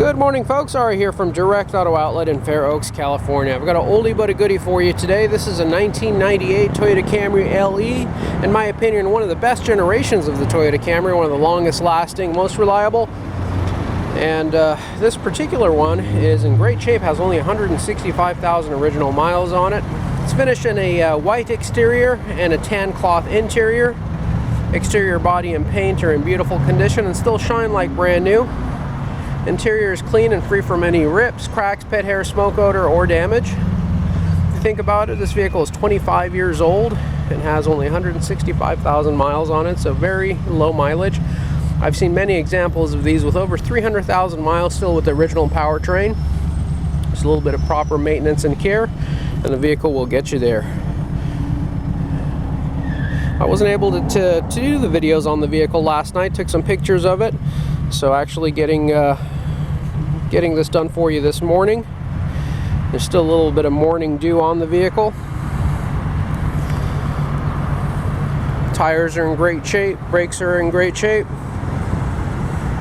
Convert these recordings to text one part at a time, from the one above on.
Good morning, folks. Ari here from Direct Auto Outlet in Fair Oaks, California. I've got an oldie but a goodie for you today. This is a 1998 Toyota Camry LE. In my opinion, one of the best generations of the Toyota Camry, one of the longest lasting, most reliable. And this particular one is in great shape, has only 165,000 original miles on it. It's finished in a white exterior and a tan cloth interior. Exterior body and paint are in beautiful condition and still shine like brand new. Interior is clean and free from any rips, cracks, pet hair, smoke odor, or damage. If you think about it, this vehicle is 25 years old and has only 165,000 miles on it, so very low mileage. I've seen many examples of these with over 300,000 miles still with the original powertrain. Just a little bit of proper maintenance and care, and the vehicle will get you there. I wasn't able to do the videos on the vehicle last night, took some pictures of it, so actually getting this done for you this morning. There's still a little bit of morning dew on the vehicle. Tires are in great shape, brakes are in great shape.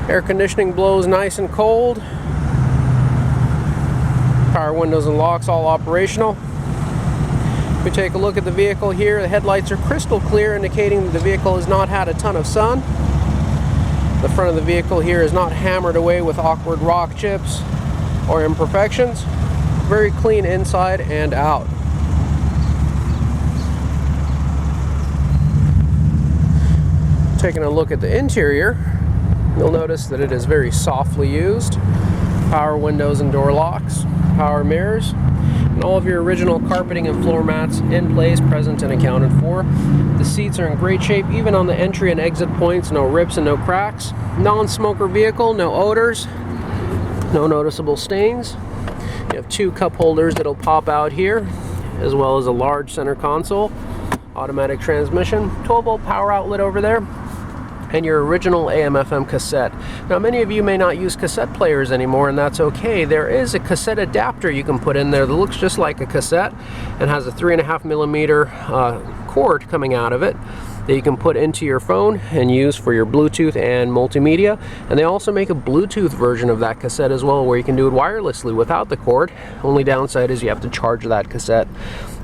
Air conditioning blows nice and cold. Power windows and locks all operational. If we take a look at the vehicle here, the headlights are crystal clear, indicating that the vehicle has not had a ton of sun. The front of the vehicle here is not hammered away with awkward rock chips or imperfections. Very clean inside and out. Taking a look at the interior, you'll notice that it is very softly used. Power windows and door locks, power mirrors, and all of your original carpeting and floor mats in place, present and accounted for. The seats are in great shape, even on the entry and exit points. No rips and no cracks. Non-smoker vehicle, no odors, no noticeable stains. You have two cup holders that'll pop out here, as well as a large center console, automatic transmission, 12-volt power outlet over there, and your original AM/FM cassette. Now, many of you may not use cassette players anymore, and that's okay. There is a cassette adapter you can put in there that looks just like a cassette and has a 3.5mm cord coming out of it that you can put into your phone and use for your Bluetooth and multimedia. And they also make a Bluetooth version of that cassette as well, where you can do it wirelessly without the cord. Only downside is you have to charge that cassette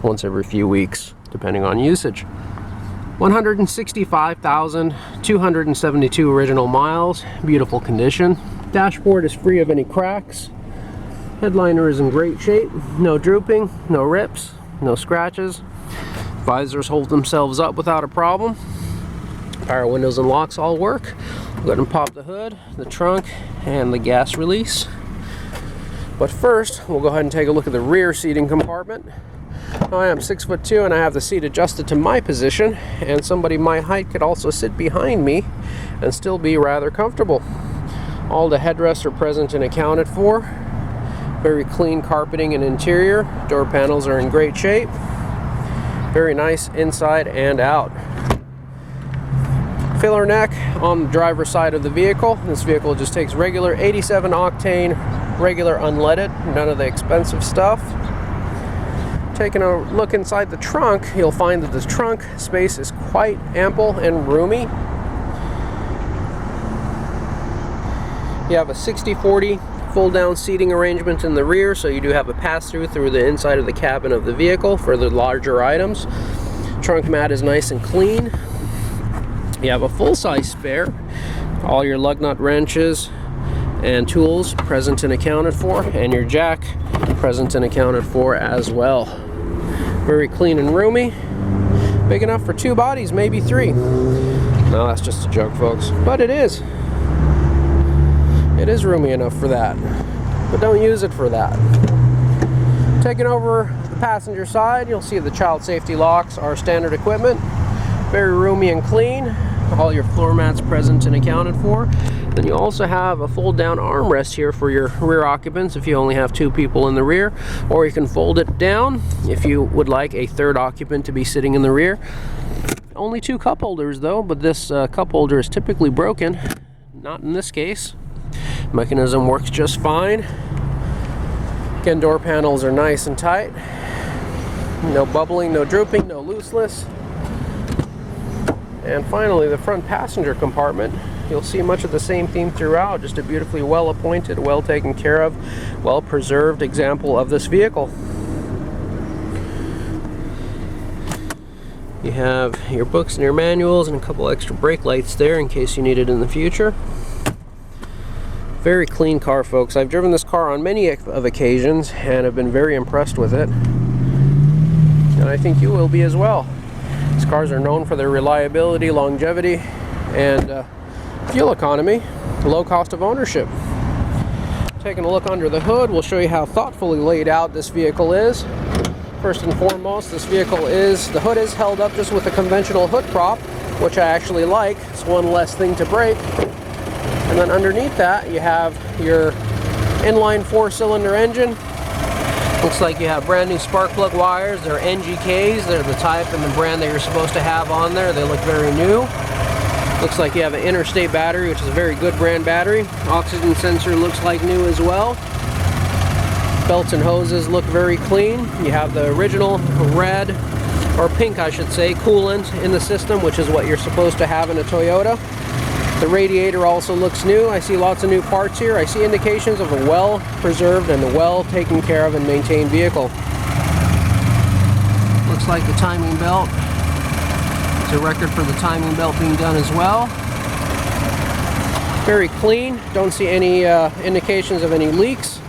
once every few weeks, depending on usage. 165,272 original miles, beautiful condition. Dashboard is free of any cracks. Headliner is in great shape, no drooping, no rips, no scratches. Visors hold themselves up without a problem. Power windows and locks all work. Go ahead and pop the hood, the trunk, and the gas release. But first, we'll go ahead and take a look at the rear seating compartment. I am 6'2" and I have the seat adjusted to my position, and somebody my height could also sit behind me and still be rather comfortable. All the headrests are present and accounted for. Very clean carpeting and interior. Door panels are in great shape. Very nice inside and out. Filler neck on the driver's side of the vehicle. This vehicle just takes regular 87 octane, regular unleaded, none of the expensive stuff. Taking a look inside the trunk, you'll find that the trunk space is quite ample and roomy. You have a 60/40 fold-down seating arrangement in the rear, so you do have a pass-through through the inside of the cabin of the vehicle for the larger items. Trunk mat is nice and clean. You have a full-size spare. All your lug nut wrenches and tools present and accounted for, and your jack present and accounted for as well. Very clean and roomy. Big enough for two bodies, maybe three. No, that's just a joke, folks. But it is. It is roomy enough for that. But don't use it for that. Taking over the passenger side, you'll see the child safety locks are standard equipment. Very roomy and clean. All your floor mats present and accounted for. Then you also have a fold-down armrest here for your rear occupants if you only have two people in the rear, or you can fold it down if you would like a third occupant to be sitting in the rear. Only two cup holders though, but this cup holder is typically broken. Not in this case. Mechanism works just fine. Again, door panels are nice and tight. No bubbling, no drooping, no looseness. And finally, the front passenger compartment you'll see much of the same theme throughout. Just a beautifully well appointed, well taken care of, well preserved example of this vehicle. You have your books and your manuals and a couple extra brake lights there in case you need it in the future. Very clean car, folks. I've driven this car on many of occasions and have been very impressed with it. And I think you will be as well. These cars are known for their reliability, longevity, and fuel economy, low cost of ownership. Taking a look under the hood, we'll show you how thoughtfully laid out this vehicle is. First and foremost, the hood is held up just with a conventional hood prop, which I actually like. It's one less thing to break. And then underneath that, you have your inline 4-cylinder engine. Looks like you have brand new spark plug wires. They're NGKs. They're the type and the brand that you're supposed to have on there. They look very new. Looks like you have an interstate battery, which is a very good brand battery. Oxygen sensor looks like new as well. Belts and hoses look very clean. You have the original red, or pink I should say, coolant in the system, which is what you're supposed to have in a Toyota. The radiator also looks new. I see lots of new parts here. I see indications of a well-preserved and well taken care of and maintained vehicle. Looks like the timing belt. There's a record for the timing belt being done as well. Very clean. Don't see any indications of any leaks.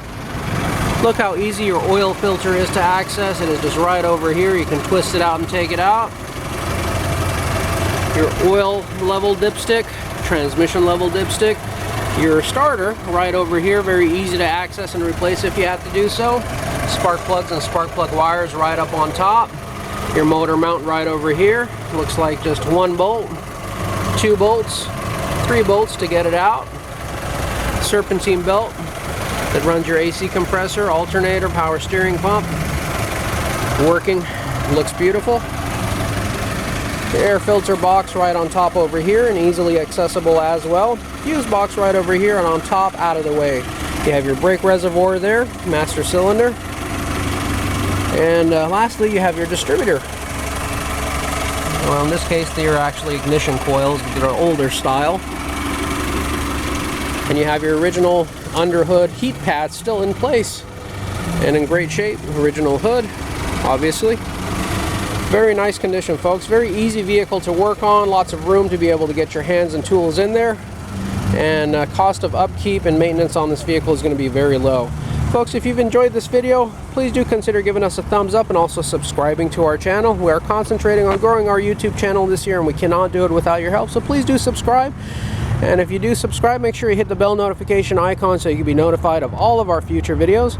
Look how easy your oil filter is to access. It is just right over here. You can twist it out and take it out. Your oil level dipstick, transmission level dipstick. Your starter right over here, very easy to access and replace if you have to do so. Spark plugs and spark plug wires right up on top. Your motor mount right over here. Looks like just 1 bolt, 2 bolts, 3 bolts to get it out. Serpentine belt that runs your AC compressor, alternator, power steering pump. Working, looks beautiful. The air filter box right on top over here and easily accessible as well. Fuse box right over here and on top, out of the way. You have your brake reservoir there, master cylinder. And lastly, you have your distributor. Well, in this case, they are actually ignition coils, but they're older style. And you have your original underhood heat pads still in place and in great shape. Original hood, obviously. Very nice condition, folks. Very easy vehicle to work on. Lots of room to be able to get your hands and tools in there. And cost of upkeep and maintenance on this vehicle is going to be very low. Folks, if you've enjoyed this video, please do consider giving us a thumbs up and also subscribing to our channel. We are concentrating on growing our YouTube channel this year and we cannot do it without your help, so please do subscribe. And if you do subscribe, make sure you hit the bell notification icon so you can be notified of all of our future videos.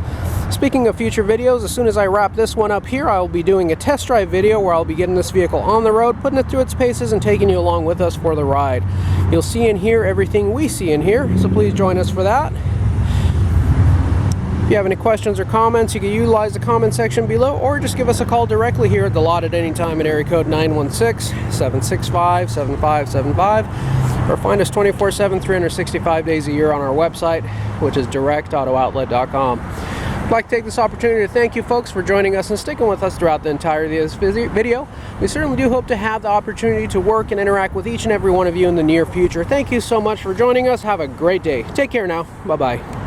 Speaking of future videos, as soon as I wrap this one up here, I will be doing a test drive video where I'll be getting this vehicle on the road, putting it through its paces and taking you along with us for the ride. You'll see and hear everything we see in here, so please join us for that. If you have any questions or comments, you can utilize the comment section below or just give us a call directly here at the lot at any time at area code 916-765-7575 or find us 24/7, 365 days a year on our website, which is directauto-outlet.com. I'd like to take this opportunity to thank you folks for joining us and sticking with us throughout the entirety of this video. We certainly do hope to have the opportunity to work and interact with each and every one of you in the near future. Thank you so much for joining us. Have a great day. Take care now. Bye-bye.